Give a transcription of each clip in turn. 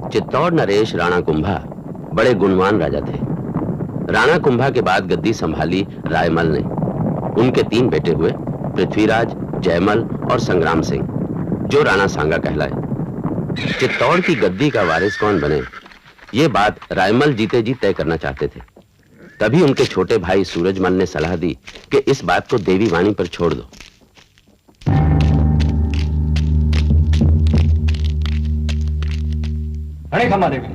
चित्तौड़ नरेश राणा कुंभा बड़े गुणवान राजा थे। राणा कुंभा के बाद गद्दी संभाली रायमल ने। उनके 3 बेटे हुए, पृथ्वीराज, जयमल और संग्राम सिंह, जो राणा सांगा कहलाए। चित्तौड़ की गद्दी का वारिस कौन बने, ये बात रायमल जीते जी तय करना चाहते थे। तभी उनके छोटे भाई सूरजमल ने सलाह दी कि इस बात को देवी वाणी पर छोड़ दो। अरे खम्मा देवी,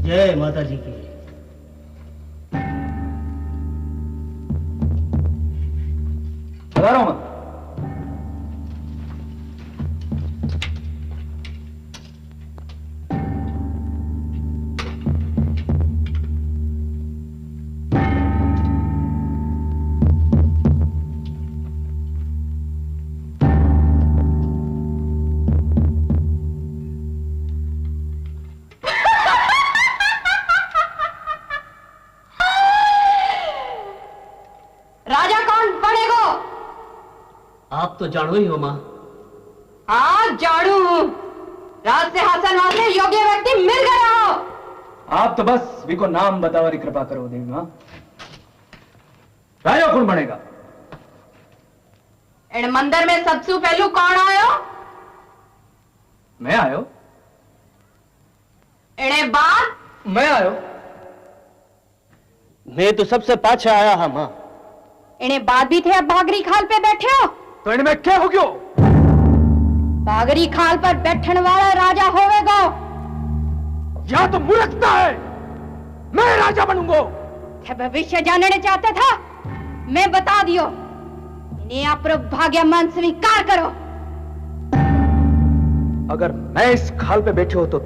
जय माता जी की। बता रहा हूं। आप तो जाड़ू ही हो मां। हाँ जाड़ू हूँ। राज से हासिल वाले योग्य व्यक्ति मिल गया हो। आप तो बस भी को नाम बतावारी कृपा करो देवी मां। राजा कौन बनेगा? इन मंदिर में सबसे पहलू कौन आयो? मैं आयो। इन्हें बाद मैं आयो। मैं तो सबसे पाछे आया हा मां। इन्हें बाद भी थे, अब भागरी खाल पे बैठे हो। तो इनमें क्या हो गयो? भागरी खाल पर बैठने वाला राजा होवेगा। या तो मूर्खता है। मैं राजा बनूंगा। क्या भविष्य जानने चाहते था? मैं बता दियो। इन्हें अप्रभ भाग्य मन स्वीकार करो। अगर मैं इस खाल पे बैठे हो तो?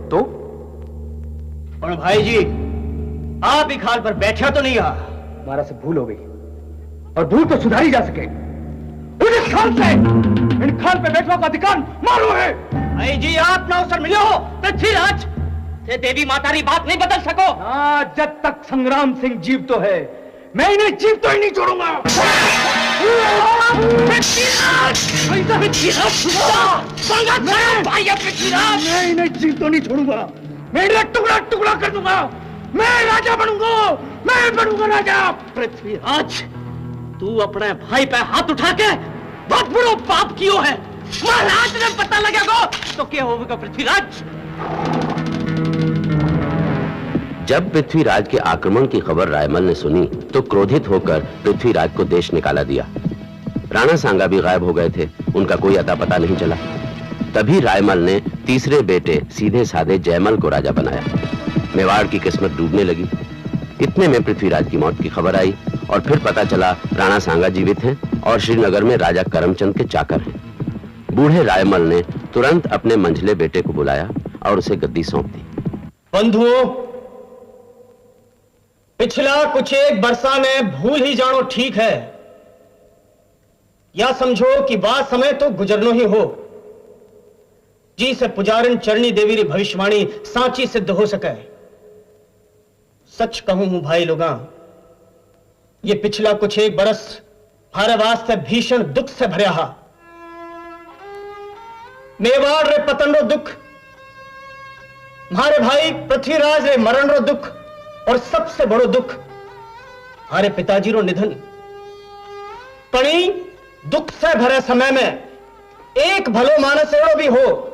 और भाई जी, आप ही खाल पर बैठे तो नहीं रहा। हमारा से भूल हो गई और भूल तो सुधारी जा सके। इस खाल से, इन खाल पे बैठने का अधिकार मारो है। भाई जी, आप ना अवसर मिले हो पृथ्वीराज से देवी माता की बात नहीं बदल सको। हाँ, जब तक संग्राम सिंह जीव तो है, मैं इन्हें जीव तो ही नहीं छोड़ूंगा। मैं इन्हें जीव तो नहीं छोड़ूंगा। मैं इन्हें टुकड़ा टुकड़ा कर दूंगा। मैं राजा बनूंगा। मैं बनूंगा राजा। पृथ्वीराज, तू अपने भाई पे हाथ उठा के बहुत बड़ो पाप कियो है। महाराज ने पता लगेगा तो क्या होगा पृथ्वीराज? जब पृथ्वीराज के आक्रमण की खबर रायमल ने सुनी तो क्रोधित होकर पृथ्वीराज को देश निकाला दिया। राणा सांगा भी गायब हो गए थे, उनका कोई अता पता नहीं चला। तभी रायमल ने तीसरे बेटे सीधे साधे जयमल को राजा बनाया। मेवाड़ की किस्मत डूबने लगी। इतने में पृथ्वीराज की मौत की खबर आई और फिर पता चला राणा सांगा जीवित हैं और श्रीनगर में राजा करमचंद के चाकर हैं। बूढ़े रायमल ने तुरंत अपने मंझले बेटे को बुलाया और उसे गद्दी सौंप दी। बंधुओं, पिछला कुछ एक बरसा में भूल ही जानो ठीक है, या समझो कि बात समय तो गुजरनो ही हो जी से पुजारन चरणी देवी री भविष्यवाणी सांची सिद्ध हो सके। सच कहूं हूं भाई लोगा, ये पिछला कुछ एक बरस हमारे वास्ते भीषण दुख से भरया हा। मेवाड़ रे पतन रो दुख, हमारे भाई पृथ्वीराज रे मरण रो दुख, और सबसे बड़ो दुख हमारे पिताजी रो निधन। पणी दुख से भरे समय में एक भलो मानस एड़ो भी हो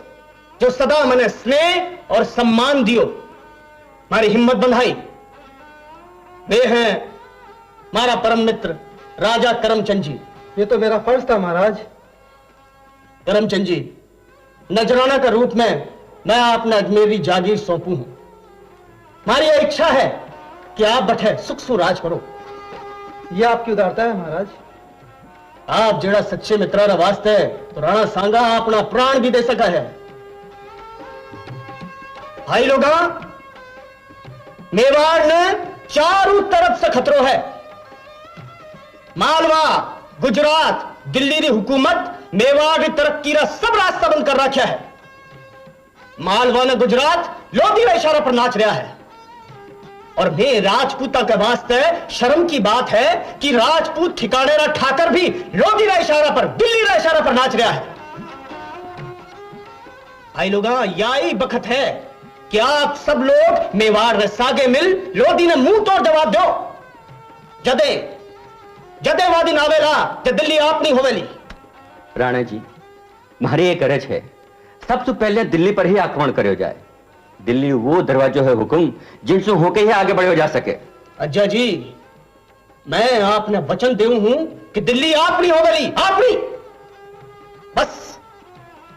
जो सदा मने स्नेह और सम्मान दियो, हमारी हिम्मत बंधाई। वे हैं हमारा परम मित्र राजा करमचंद जी। ये तो मेरा फर्ज था महाराज। करमचंद जी, नजराना का रूप में मैं आपने अजमेरी जागीर सौंपू हूं। हमारी यह इच्छा है कि आप बैठे सुख सुराज करो। यह आपकी उदारता है महाराज। आप जेड़ा सच्चे मित्रा रा वास्ते तो राणा सांगा अपना प्राण भी दे सका है। भाई लोगा, मेवाड़ ने चारों तरफ से खतरो है। मालवा, गुजरात, दिल्ली री हुकूमत मेवाड़ की तरक्की रा सब रास्ता बंद कर रखा है। मालवा ने गुजरात लोधी रा इशारा पर नाच रहा है और मैं राजपूता के वास्ते शर्म की बात है कि राजपूत ठिकाने ना ठाकर भी लोधी रा इशारा पर, दिल्ली रा इशारा पर नाच रहा है। भाई लोग, यही बखत है कि आप सब लोग मेवाड़ रे सागे मिल लोधी ने मुंह तोड़ जवाब दो। जदे जदे वादी नावेला जे दिल्ली आपनी होवेली। राणा जी, मारी एक अरज है, सबसे पहले दिल्ली पर ही आक्रमण करो जाए। दिल्ली वो दरवाजो है हुकुम जिनसे होके ही आगे बढ़ो जा सके। अज्जा जी, मैं आपने वचन देऊ हूं कि दिल्ली आपनी होवेली, आपनी। बस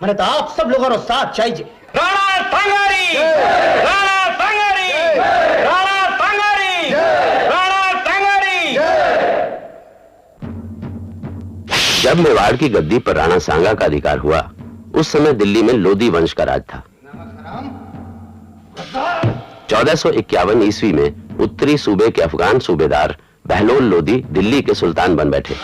मैंने तो आप सब लोगों का साथ चाहिए। राणा सांगारी, राणा सांगारी, राणा सांगारी, राणा सांगारी। जब मेवाड़ की गद्दी पर राणा सांगा का अधिकार हुआ, उस समय दिल्ली में लोधी वंश का राज था। 1451 ईस्वी में उत्तरी सूबे के अफगान सूबेदार बहलोल लोधी दिल्ली के सुल्तान बन बैठे।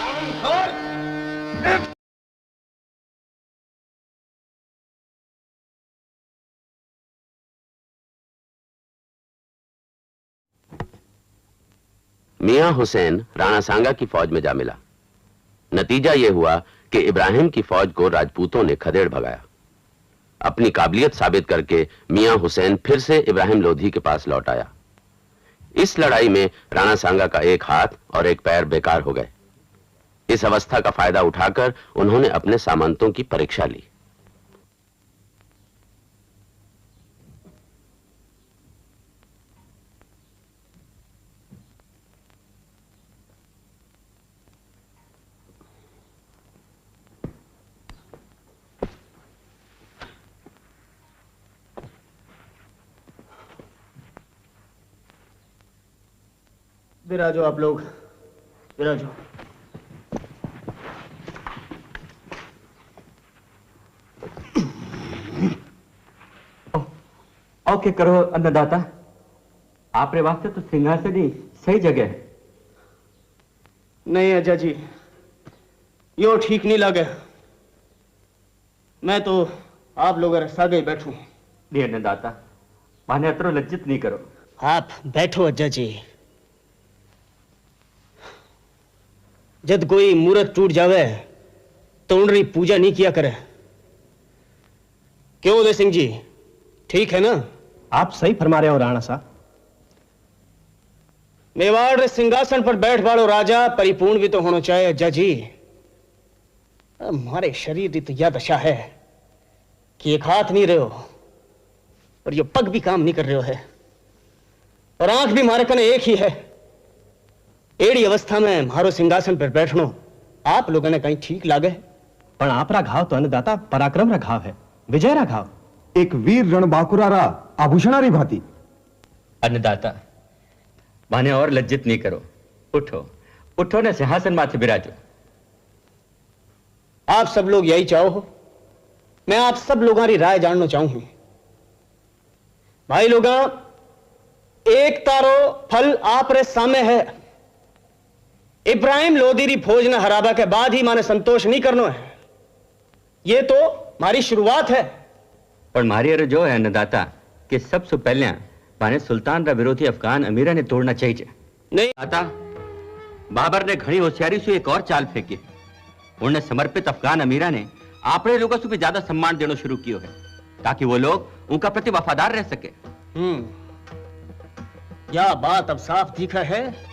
मियां हुसैन राणा सांगा की फौज में जा मिला। नतीजा यह हुआ कि इब्राहिम की फौज को राजपूतों ने खदेड़ भगाया। अपनी काबिलियत साबित करके मियां हुसैन फिर से इब्राहिम लोधी के पास लौट आया। इस लड़ाई में राणा सांगा का एक हाथ और एक पैर बेकार हो गए। इस अवस्था का फायदा उठाकर उन्होंने अपने सामंतों की परीक्षा ली। विराजो आप लोग, विराजो। ओके करो अन्नदाता, आपरे वास्ते तो सिंहासन ही सही जगह है। नहीं अज्जा जी, यो ठीक नहीं लगे। मैं तो आप लोगों के सागे बैठूं। नहीं अन्नदाता, माने अतरो लज्जित नहीं करो। आप बैठो अज्जा जी। जब कोई मूर्त टूट जावे तो उनकी पूजा नहीं किया करे। क्यों उदय सिंह जी, ठीक है ना? आप सही फरमा रहे हो राणा साहब। मेवाड़ रे सिंहासन पर बैठ वालो राजा परिपूर्ण भी तो होना चाहिए अज्जा जी। हमारे शरीर की तो यह दशा है कि एक हाथ नहीं रहे हो और ये पग भी काम नहीं कर रहे है और आंख भी मारे कने एक ही है। एड़ी अवस्था में मारो सिंहासन पर बैठनो आप लोगों ने कहीं ठीक लागे? पर आप रा घाव तो अन्नदाता पराक्रम रा घाव है, विजय रा घाव, एक वीर रणबांकुरा रा आभूषणारी भांति। अन्नदाता, माने और लज्जित नहीं करो। उठो उठो ने सिंहासन माथे बिराजो। आप सब लोग यही चाहो हो? मैं आप सब लोगों की राय जानना चाहूं। भाई लोगा, एक तारो फल आप रे सामने है। इब्राहिम लोधी री फौज ने हराबा के बाद ही माने संतोष नहीं करना है। ये तो हमारी शुरुआत है। पर मारी अर जो है अन्नदाता कि सबसे पहले माने सुल्तान रा विरोधी अफगान अमीरा ने तोड़ना चाहिए। नहीं दाता, बाबर ने घड़ी होशियारी से एक और चाल फेंकी। उन्हें समर्पित अफगान अमीरा ने आपने लोगों से भी ज्यादा सम्मान देना शुरू किया है ताकि वो लोग उनका प्रति वफादार रह सके। यह बात अब साफ दिख रहा है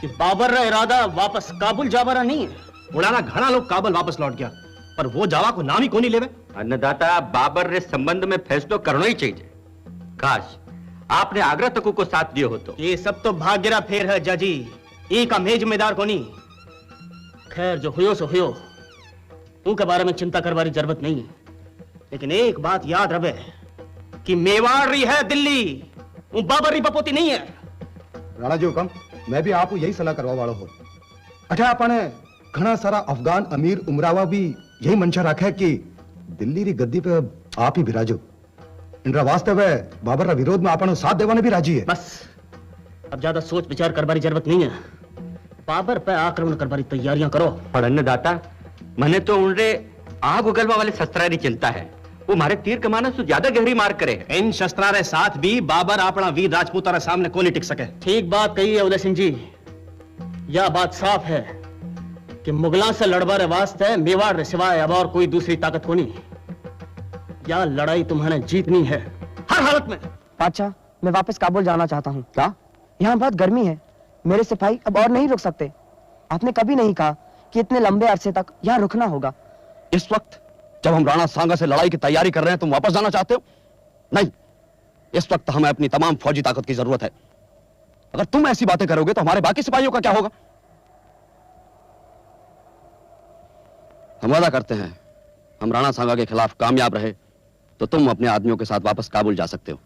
कि बाबर का इरादा वापस काबुल जावरा नहीं है। उड़ाना घना लोग काबुल वापस लौट गया, पर वो जावा को नाम ही को नहीं लेवे। अन्नदाता, बाबर रे संबंध में फैसलो करना ही चाहिए। काश आपने आगरा तक को साथ दियो हो तो। ये सब तो भाग्यरा फेर है जाजी, ई का मैं जिम्मेदार को नहीं। खैर जो हुयो सो हुयो, उनके बारे में चिंता करवारी जरूरत नहीं। लेकिन एक बात याद रहे कि मेवाड़ रही है दिल्ली, वो बाबर री बपोती नहीं है। राणा जी हुकम, मैं भी आपको यही सलाह करवा वाला हो। अच्छा, आपने घना सारा अफगान अमीर उमरावा भी यही मंशा रखा है कि दिल्ली री गद्दी पे आप ही विराजो। इनरा वास्तव है बाबर रा विरोध में आपने साथ देवाने भी राजी है। बस अब ज्यादा सोच विचार करवारी जरूरत नहीं है। बाबर पे आक्रमण करवारी तैयारियां करो। पर अन्नदाता, मने तो उनरे आग उगलवा वाले शस्त्रारी चिंता है। वो मारे तीर कमाने से ज्यादा गहरी मार करे है। इन शस्त्रारे साथ भी बाबर अपना वीर राजपूतारे सामने को नहीं टिक सके। ठीक बात कही है उदय सिंह जी। यह बात साफ है कि मुगलों से लड़बारे वास्ते मेवाड़ रे सिवाय अब और कोई दूसरी ताकत होनी। यह लड़ाई तुम्हें जीतनी है हर हालत में। बादशाह, मैं वापस काबुल जाना चाहता हूँ। क्या? यहाँ बहुत गर्मी है, मेरे सिपाही अब और नहीं रुक सकते। आपने कभी नहीं कहा कि इतने लंबे अरसे तक यहाँ रुकना होगा। इस वक्त जब हम राणा सांगा से लड़ाई की तैयारी कर रहे हैं, तुम वापस जाना चाहते हो? नहीं, इस वक्त हमें अपनी तमाम फौजी ताकत की जरूरत है। अगर तुम ऐसी बातें करोगे तो हमारे बाकी सिपाहियों का क्या होगा? हम वादा करते हैं, हम राणा सांगा के खिलाफ कामयाब रहे तो तुम अपने आदमियों के साथ वापस काबुल जा सकते हो।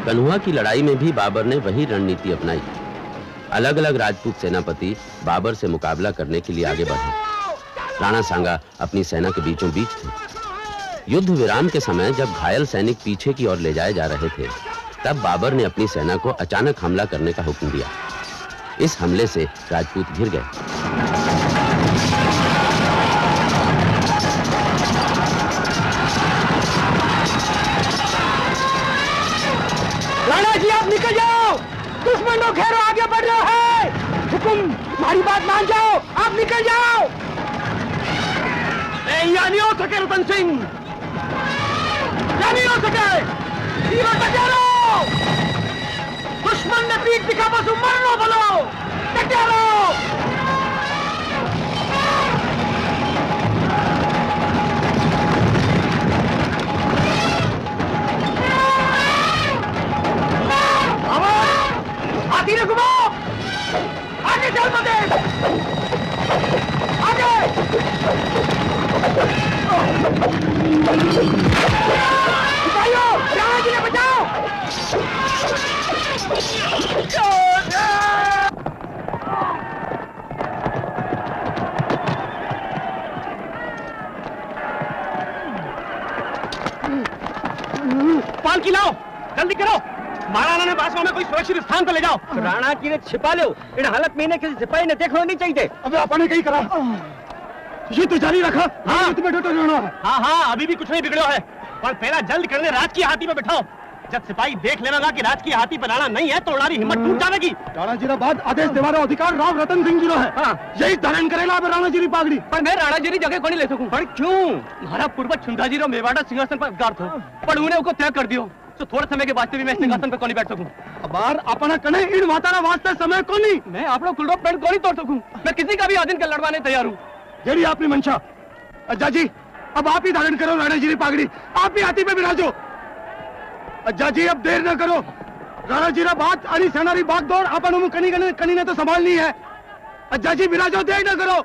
कन्हुआ की लड़ाई में भी बाबर ने वही रणनीति अपनाई। अलग अलग राजपूत सेनापति बाबर से मुकाबला करने के लिए आगे बढ़े। राणा सांगा अपनी सेना के बीचों बीच थे। युद्ध विराम के समय जब घायल सैनिक पीछे की ओर ले जाए जा रहे थे, तब बाबर ने अपनी सेना को अचानक हमला करने का हुक्म दिया। इस हमले से राजपूत घिर गए। राणा जी, आप निकल जाओ, दुश्मन लोग घेरो आगे बढ़ रहा है। हुकुम, हमारी बात मान जाओ, आप निकल जाओ। यह नहीं हो सके रतन सिंह, यह नहीं हो सके। तीनों टकराओ, दुश्मन ने पीठ दिखा, बस मरनो बोलो, टकराओ। हाथी ने घुमाओ, आगे चल मते, आगे। सिपाहियों, राणा जी ने बचाओ। पालकी लाओ, जल्दी करो। महाराणा ने बासवा में कोई सुरक्षित स्थान पर ले जाओ। राणा की ने छिपा लो। इन हालत में इन्हें किसी सिपाही ने देखना नहीं चाहिए। अबे आपने कहीं करा, ये तो जारी रखा। हाँ। तुम्हें डटो रहना है। हाँ, अभी भी कुछ नहीं बिगड़ो है, पर पहला जल्द करने राज की हाथी पे बिठाओ। जब सिपाही देख लेगा कि राज की हाथी पर राणा नहीं है तो उड़ारी हिम्मत टूट जाएगी। राणा जी बाद आदेश देवारो अधिकार राव रतन सिंह जी है। हाँ। यही धारण करेला अब राणा जी पागड़ी। पर मैं राणा जी जगह को नहीं ले सकूं। पर क्यों? हमारा पूर्वज छुंदा जी मेवाड़ा सिंहासन पर अधिकार था, पर उन्हें उनको त्याग कर दियो, तो थोड़े समय के वास्ते भी मैं सिंहासन पर को नहीं बैठ सकूं। अबार अपना कने इन मातारा वास्ते समय को नहीं। मैं आपको कुलरोप पेड़ को नहीं तोड़ सकूं। मैं किसी का भी आदिन का लड़वाने तैयार हूं। जेड़ी आपकी मंशा। अज्जा जी, अब आप ही धारण करो राणा जी पागड़ी, आप ही हाथी पे बिराजो। अज्जा जी, अब देर न करो। राणा जी बात अली सेनारी बाग दौड़ अपन कनी ने तो संभालनी है। अज्जा जी बिराजो, देर न करो।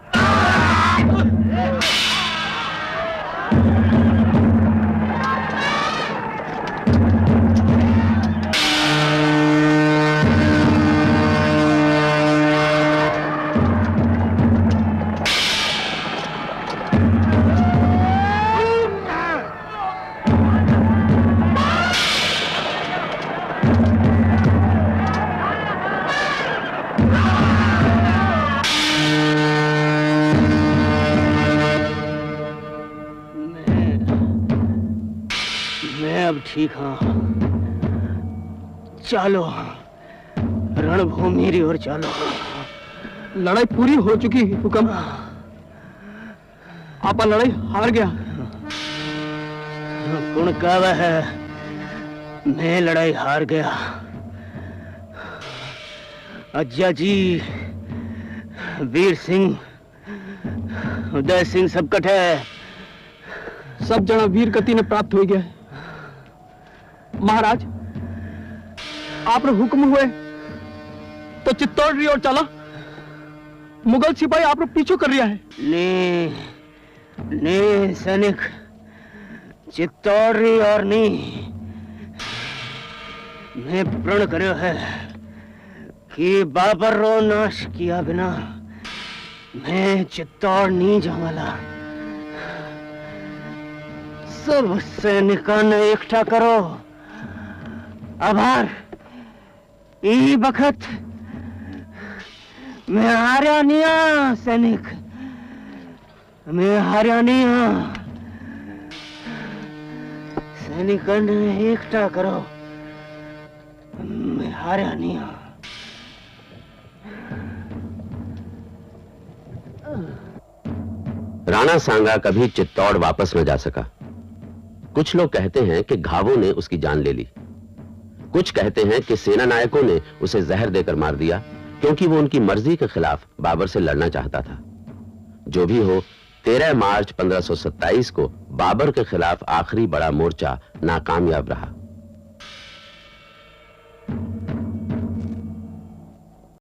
अब ठीक हाँ। चलो रणभूमि और चलो। लड़ाई पूरी हो चुकी हुक्म। आपा लड़ाई हार गया। कौन कहवा है मैं लड़ाई हार गया? अज्जा जी, वीर सिंह, उदय सिंह सब कटे, सब जना वीर गति ने प्राप्त हो गया। महाराज आप हुक्म हुए तो चित्तौड़ री ओर चला। मुगल सिपाही आप पीछू कर रिया है। ने सैनिक चित्तौड़ री और नहीं, मैं प्रण कर्यो है कि बाबर रो नाश किया बिना मैं चित्तौड़ नहीं जावाला। सब सैनिकों ने इकट्ठा करो। आभार ई बखत मैं हारिया नहीं हाँ सैनिक, मैं हारिया नहीं हाँ। सैनिकों ने इकट्ठा करो, मैं हारिया नहीं हाँ। राणा सांगा कभी चित्तौड़ वापस न जा सका। कुछ लोग कहते हैं कि घावों ने उसकी जान ले ली, कुछ कहते हैं कि सेना नायकों ने उसे जहर देकर मार दिया क्योंकि वो उनकी मर्जी के खिलाफ बाबर से लड़ना चाहता था। जो भी हो, 13 मार्च 1527 को बाबर के खिलाफ आखिरी बड़ा मोर्चा नाकामयाब रहा।